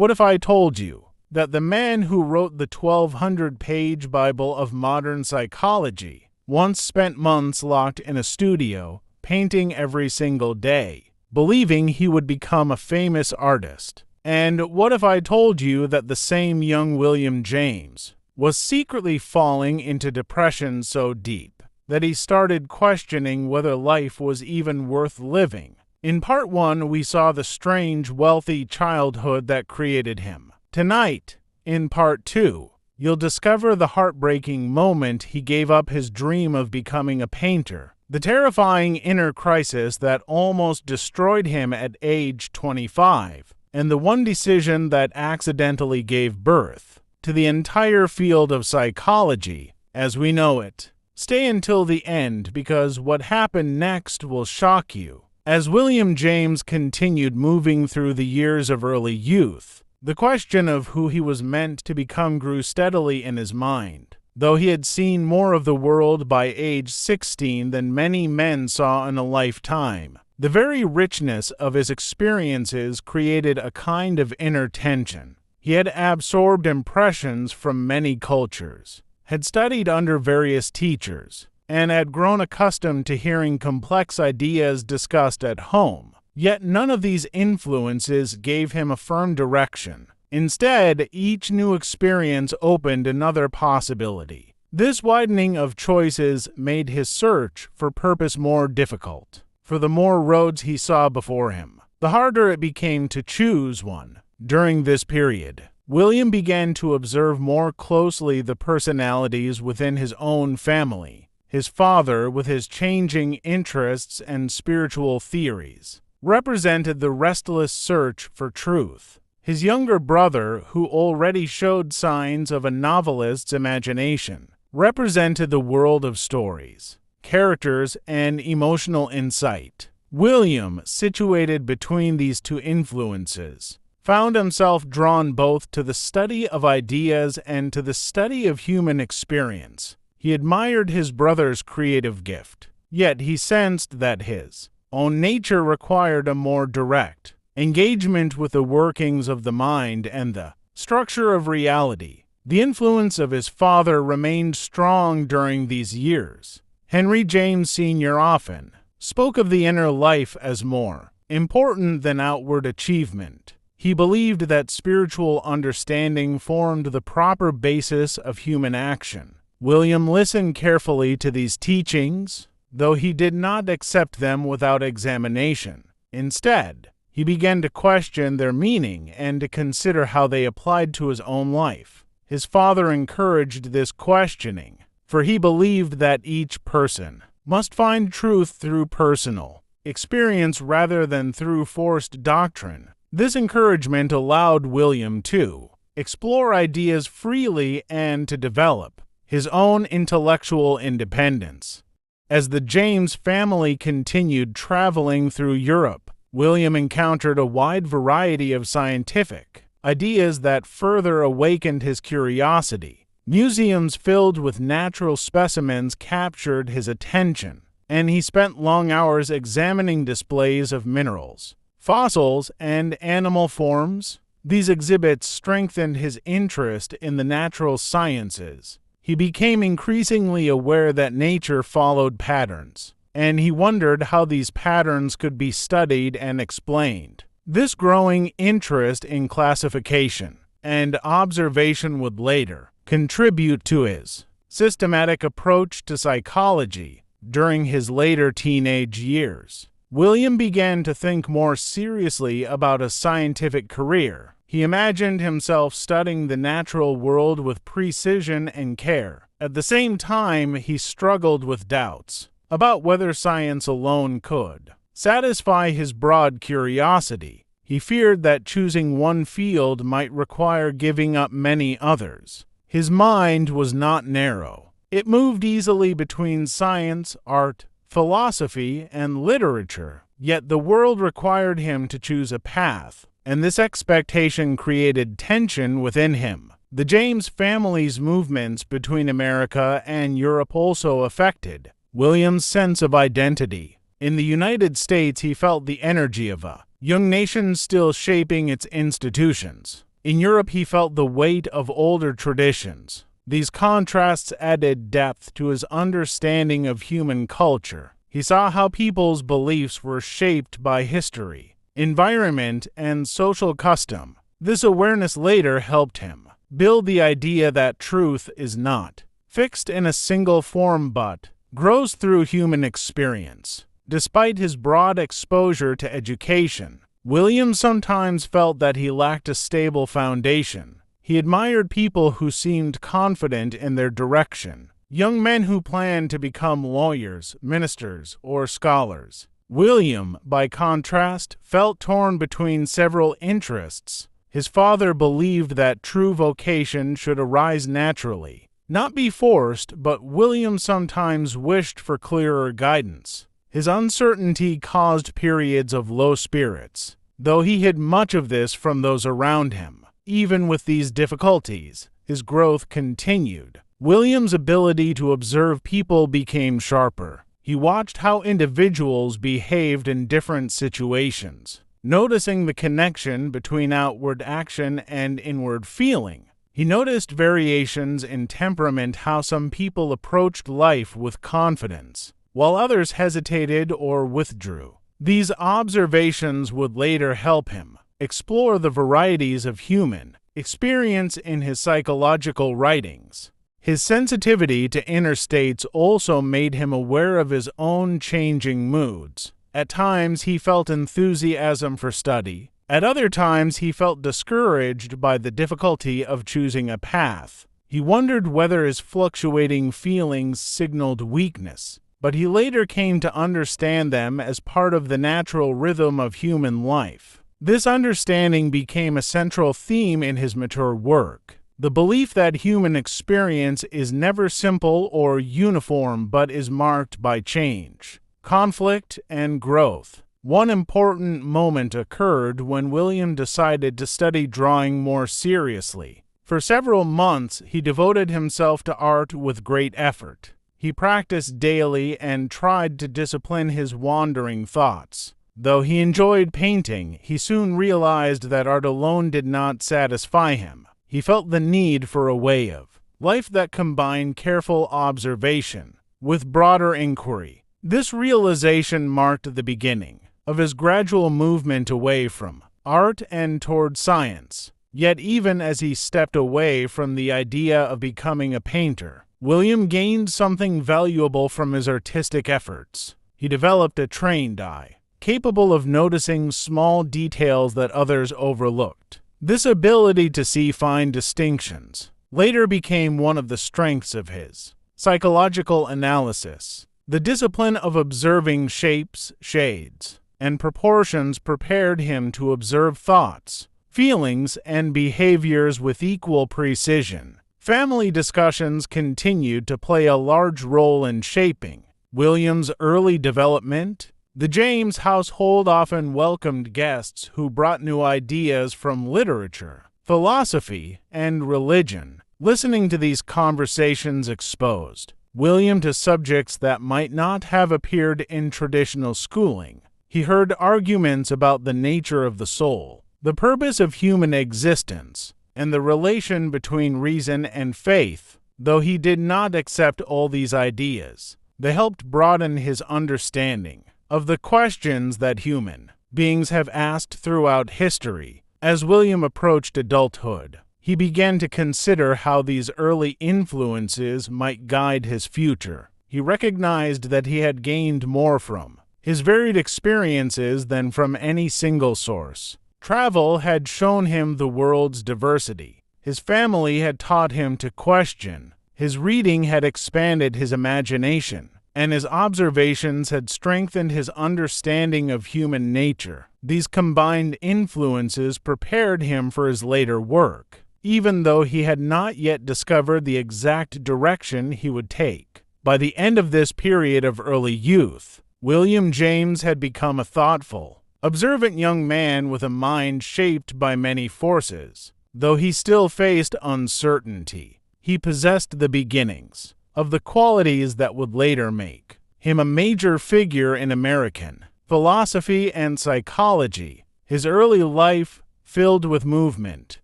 What if I told you that the man who wrote the 1,200-page Bible of modern psychology once spent months locked in a studio, painting every single day, believing he would become a famous artist? And what if I told you that the same young William James was secretly falling into depression so deep that he started questioning whether life was even worth living? In part 1, we saw the strange, wealthy childhood that created him. Tonight, in part 2, you'll discover the heartbreaking moment he gave up his dream of becoming a painter, the terrifying inner crisis that almost destroyed him at age 25, and the one decision that accidentally gave birth to the entire field of psychology as we know it. Stay until the end, because what happened next will shock you. As William James continued moving through the years of early youth, the question of who he was meant to become grew steadily in his mind. Though he had seen more of the world by age 16 than many men saw in a lifetime, the very richness of his experiences created a kind of inner tension. He had absorbed impressions from many cultures, had studied under various teachers, and had grown accustomed to hearing complex ideas discussed at home. Yet none of these influences gave him a firm direction. Instead, each new experience opened another possibility. This widening of choices made his search for purpose more difficult. For the more roads he saw before him, the harder it became to choose one. During this period, William began to observe more closely the personalities within his own family. His father, with his changing interests and spiritual theories, represented the restless search for truth. His younger brother, who already showed signs of a novelist's imagination, represented the world of stories, characters, and emotional insight. William, situated between these two influences, found himself drawn both to the study of ideas and to the study of human experience. He admired his brother's creative gift, yet he sensed that his own nature required a more direct engagement with the workings of the mind and the structure of reality. The influence of his father remained strong during these years. Henry James Sr. often spoke of the inner life as more important than outward achievement. He believed that spiritual understanding formed the proper basis of human action. William listened carefully to these teachings, though he did not accept them without examination. Instead, he began to question their meaning and to consider how they applied to his own life. His father encouraged this questioning, for he believed that each person must find truth through personal experience rather than through forced doctrine. This encouragement allowed William to explore ideas freely and to develop his own intellectual independence. As the James family continued traveling through Europe, William encountered a wide variety of scientific ideas that further awakened his curiosity. Museums filled with natural specimens captured his attention, and he spent long hours examining displays of minerals, fossils, and animal forms. These exhibits strengthened his interest in the natural sciences. He became increasingly aware that nature followed patterns, and he wondered how these patterns could be studied and explained. This growing interest in classification and observation would later contribute to his systematic approach to psychology. During his later teenage years, William began to think more seriously about a scientific career. He imagined himself studying the natural world with precision and care. At the same time, he struggled with doubts about whether science alone could satisfy his broad curiosity. He feared that choosing one field might require giving up many others. His mind was not narrow. It moved easily between science, art, philosophy, and literature. Yet the world required him to choose a path, and this expectation created tension within him. The James family's movements between America and Europe also affected William's sense of identity. In the United States, he felt the energy of a young nation still shaping its institutions. In Europe, he felt the weight of older traditions. These contrasts added depth to his understanding of human culture. He saw how people's beliefs were shaped by history, environment, and social custom. This awareness later helped him build the idea that truth is not fixed in a single form but grows through human experience. Despite his broad exposure to education, William sometimes felt that he lacked a stable foundation. He admired people who seemed confident in their direction, young men who planned to become lawyers, ministers, or scholars. William, by contrast, felt torn between several interests. His father believed that true vocation should arise naturally, not be forced, but William sometimes wished for clearer guidance. His uncertainty caused periods of low spirits, though he hid much of this from those around him. Even with these difficulties, his growth continued. William's ability to observe people became sharper. He watched how individuals behaved in different situations, noticing the connection between outward action and inward feeling. He noticed variations in temperament, how some people approached life with confidence, while others hesitated or withdrew. These observations would later help him explore the varieties of human experience in his psychological writings. His sensitivity to inner states also made him aware of his own changing moods. At times he felt enthusiasm for study. At other times he felt discouraged by the difficulty of choosing a path. He wondered whether his fluctuating feelings signaled weakness, but he later came to understand them as part of the natural rhythm of human life. This understanding became a central theme in his mature work. The belief that human experience is never simple or uniform but is marked by change, conflict, and growth. One important moment occurred when William decided to study drawing more seriously. For several months, he devoted himself to art with great effort. He practiced daily and tried to discipline his wandering thoughts. Though he enjoyed painting, he soon realized that art alone did not satisfy him. He felt the need for a way of life that combined careful observation with broader inquiry. This realization marked the beginning of his gradual movement away from art and toward science. Yet even as he stepped away from the idea of becoming a painter, William gained something valuable from his artistic efforts. He developed a trained eye, capable of noticing small details that others overlooked. This ability to see fine distinctions later became one of the strengths of his psychological analysis. The discipline of observing shapes, shades, and proportions prepared him to observe thoughts, feelings, and behaviors with equal precision. Family discussions continued to play a large role in shaping William's early development. The James household often welcomed guests who brought new ideas from literature, philosophy, and religion. Listening to these conversations exposed William to subjects that might not have appeared in traditional schooling. He heard arguments about the nature of the soul, the purpose of human existence, and the relation between reason and faith. Though he did not accept all these ideas, they helped broaden his understanding of the questions that human beings have asked throughout history. As William approached adulthood, he began to consider how these early influences might guide his future. He recognized that he had gained more from his varied experiences than from any single source. Travel had shown him the world's diversity. His family had taught him to question. His reading had expanded his imagination, and his observations had strengthened his understanding of human nature. These combined influences prepared him for his later work, even though he had not yet discovered the exact direction he would take. By the end of this period of early youth, William James had become a thoughtful, observant young man with a mind shaped by many forces. Though he still faced uncertainty, he possessed the beginnings of the qualities that would later make him a major figure in American philosophy and psychology. His early life, filled with movement,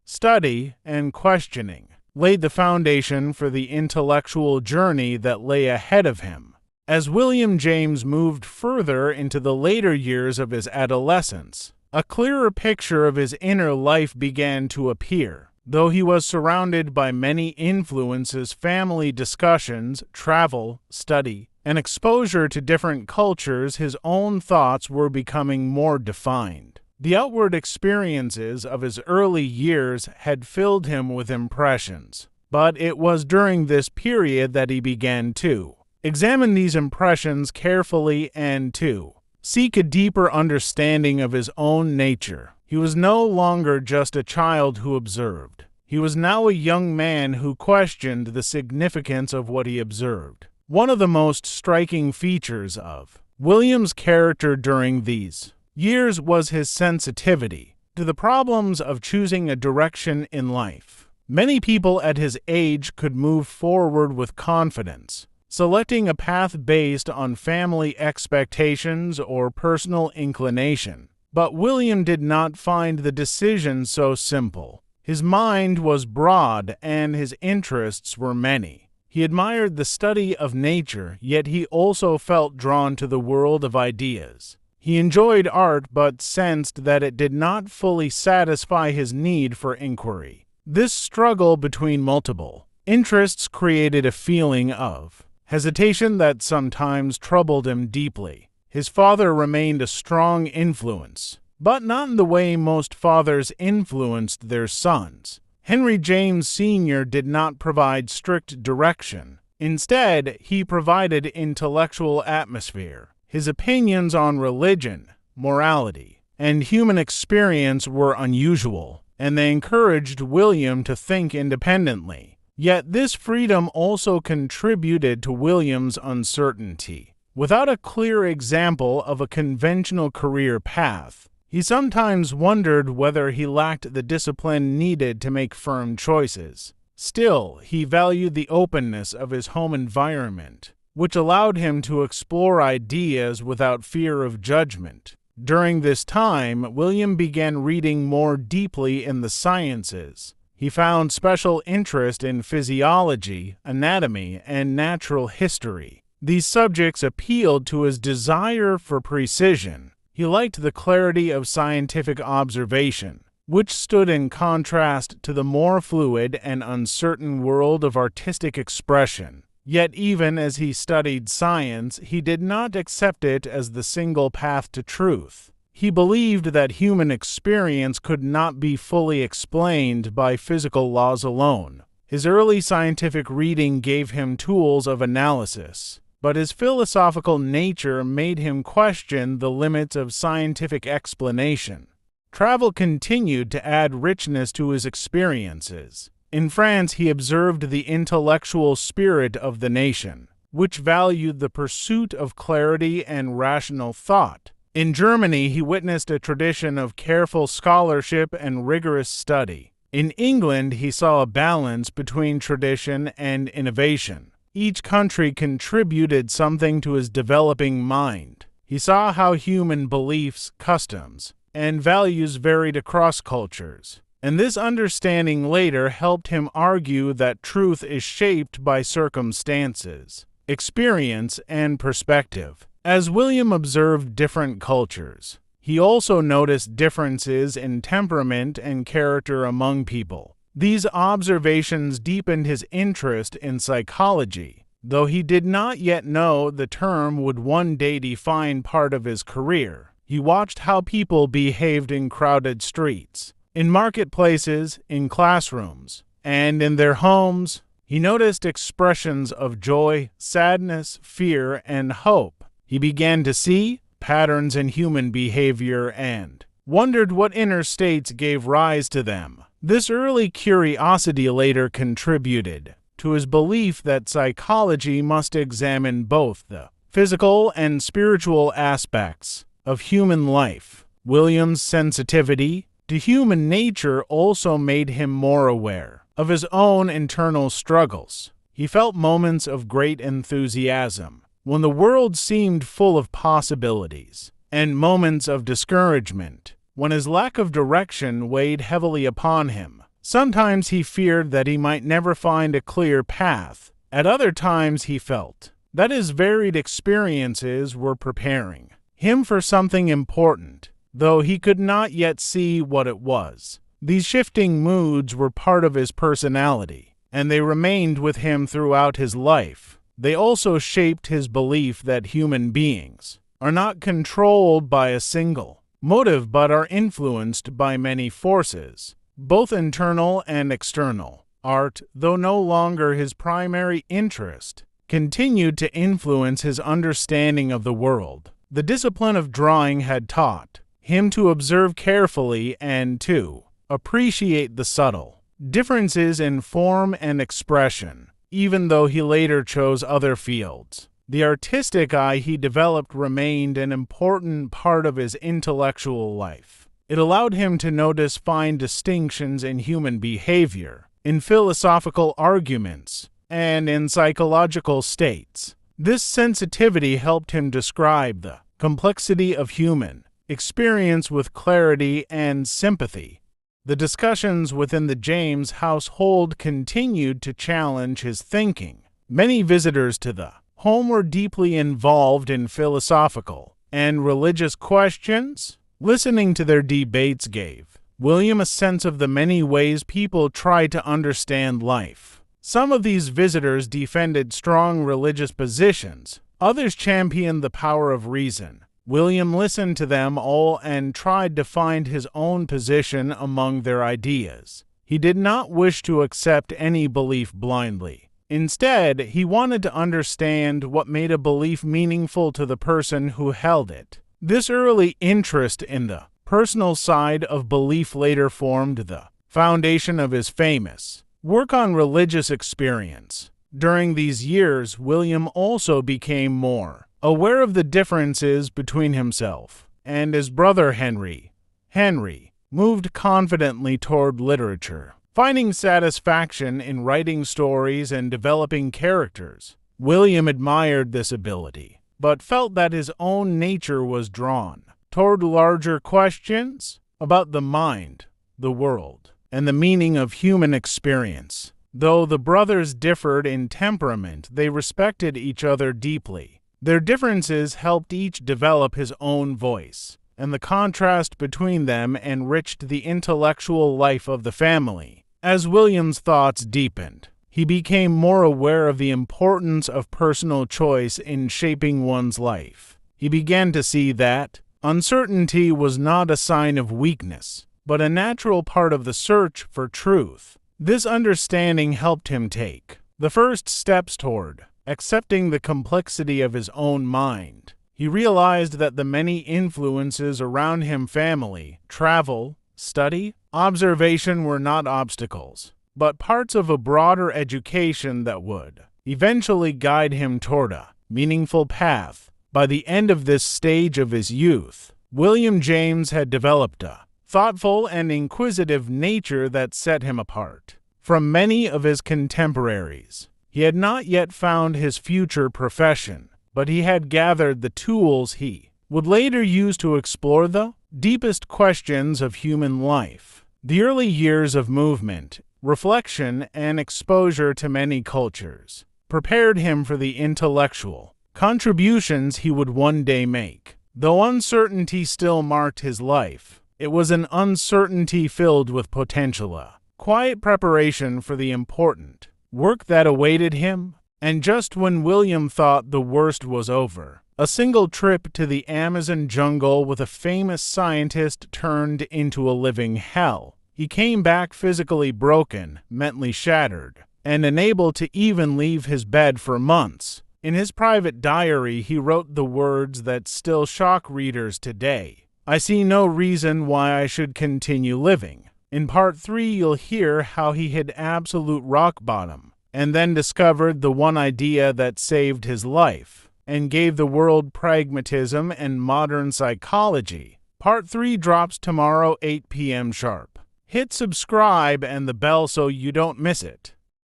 study, and questioning laid the foundation for the intellectual journey that lay ahead of him. As William James moved further into the later years of his adolescence, a clearer picture of his inner life began to appear. Though he was surrounded by many influences, family discussions, travel, study, and exposure to different cultures, his own thoughts were becoming more defined. The outward experiences of his early years had filled him with impressions, but it was during this period that he began to examine these impressions carefully and to seek a deeper understanding of his own nature. He was no longer just a child who observed. He was now a young man who questioned the significance of what he observed. One of the most striking features of William's character during these years was his sensitivity to the problems of choosing a direction in life. Many people at his age could move forward with confidence, selecting a path based on family expectations or personal inclination. But William did not find the decision so simple. His mind was broad and his interests were many. He admired the study of nature, yet he also felt drawn to the world of ideas. He enjoyed art but sensed that it did not fully satisfy his need for inquiry. This struggle between multiple interests created a feeling of hesitation that sometimes troubled him deeply. His father remained a strong influence, but not in the way most fathers influenced their sons. Henry James Sr. did not provide strict direction. Instead, he provided intellectual atmosphere. His opinions on religion, morality, and human experience were unusual, and they encouraged William to think independently. Yet this freedom also contributed to William's uncertainty. Without a clear example of a conventional career path, he sometimes wondered whether he lacked the discipline needed to make firm choices. Still, he valued the openness of his home environment, which allowed him to explore ideas without fear of judgment. During this time, William began reading more deeply in the sciences. He found special interest in physiology, anatomy, and natural history. These subjects appealed to his desire for precision. He liked the clarity of scientific observation, which stood in contrast to the more fluid and uncertain world of artistic expression. Yet even as he studied science, he did not accept it as the single path to truth. He believed that human experience could not be fully explained by physical laws alone. His early scientific reading gave him tools of analysis, but his philosophical nature made him question the limits of scientific explanation. Travel continued to add richness to his experiences. In France, he observed the intellectual spirit of the nation, which valued the pursuit of clarity and rational thought. In Germany, he witnessed a tradition of careful scholarship and rigorous study. In England, he saw a balance between tradition and innovation. Each country contributed something to his developing mind. He saw how human beliefs, customs, and values varied across cultures. And this understanding later helped him argue that truth is shaped by circumstances, experience, and perspective. As William observed different cultures, he also noticed differences in temperament and character among people. These observations deepened his interest in psychology, though he did not yet know the term would one day define part of his career. He watched how people behaved in crowded streets, in marketplaces, in classrooms, and in their homes. He noticed expressions of joy, sadness, fear, and hope. He began to see patterns in human behavior and wondered what inner states gave rise to them. This early curiosity later contributed to his belief that psychology must examine both the physical and spiritual aspects of human life. William's sensitivity to human nature also made him more aware of his own internal struggles. He felt moments of great enthusiasm when the world seemed full of possibilities, and moments of discouragement when his lack of direction weighed heavily upon him. Sometimes he feared that he might never find a clear path. At other times he felt that his varied experiences were preparing him for something important, though he could not yet see what it was. These shifting moods were part of his personality, and they remained with him throughout his life. They also shaped his belief that human beings are not controlled by a single motive but are influenced by many forces, both internal and external. Art, though no longer his primary interest, continued to influence his understanding of the world. The discipline of drawing had taught him to observe carefully and to appreciate the subtle differences in form and expression, even though he later chose other fields. The artistic eye he developed remained an important part of his intellectual life. It allowed him to notice fine distinctions in human behavior, in philosophical arguments, and in psychological states. This sensitivity helped him describe the complexity of human experience with clarity and sympathy. The discussions within the James household continued to challenge his thinking. Many visitors to the home were deeply involved in philosophical and religious questions. Listening to their debates gave William a sense of the many ways people try to understand life. Some of these visitors defended strong religious positions. Others championed the power of reason. William listened to them all and tried to find his own position among their ideas. He did not wish to accept any belief blindly. Instead, he wanted to understand what made a belief meaningful to the person who held it. This early interest in the personal side of belief later formed the foundation of his famous work on religious experience. During these years, William also became more aware of the differences between himself and his brother Henry. Henry moved confidently toward literature, finding satisfaction in writing stories and developing characters. William admired this ability, but felt that his own nature was drawn toward larger questions about the mind, the world, and the meaning of human experience. Though the brothers differed in temperament, they respected each other deeply. Their differences helped each develop his own voice, and the contrast between them enriched the intellectual life of the family. As William's thoughts deepened, he became more aware of the importance of personal choice in shaping one's life. He began to see that uncertainty was not a sign of weakness, but a natural part of the search for truth. This understanding helped him take the first steps toward accepting the complexity of his own mind. He realized that the many influences around him, family, travel, study, observation, were not obstacles, but parts of a broader education that would eventually guide him toward a meaningful path. By the end of this stage of his youth, William James had developed a thoughtful and inquisitive nature that set him apart from many of his contemporaries. He had not yet found his future profession, but he had gathered the tools he would later use to explore the deepest questions of human life. The early years of movement, reflection, and exposure to many cultures prepared him for the intellectual contributions he would one day make. Though uncertainty still marked his life, it was an uncertainty filled with potential, a quiet preparation for the important work that awaited him. And just when William thought the worst was over, a single trip to the Amazon jungle with a famous scientist turned into a living hell. He came back physically broken, mentally shattered, and unable to even leave his bed for months. In his private diary, he wrote the words that still shock readers today: "I see no reason why I should continue living." In part 3, you'll hear how he hit absolute rock bottom, and then discovered the one idea that saved his life and gave the world pragmatism and modern psychology. Part 3 drops tomorrow, 8 p.m. sharp. Hit subscribe and the bell so you don't miss it.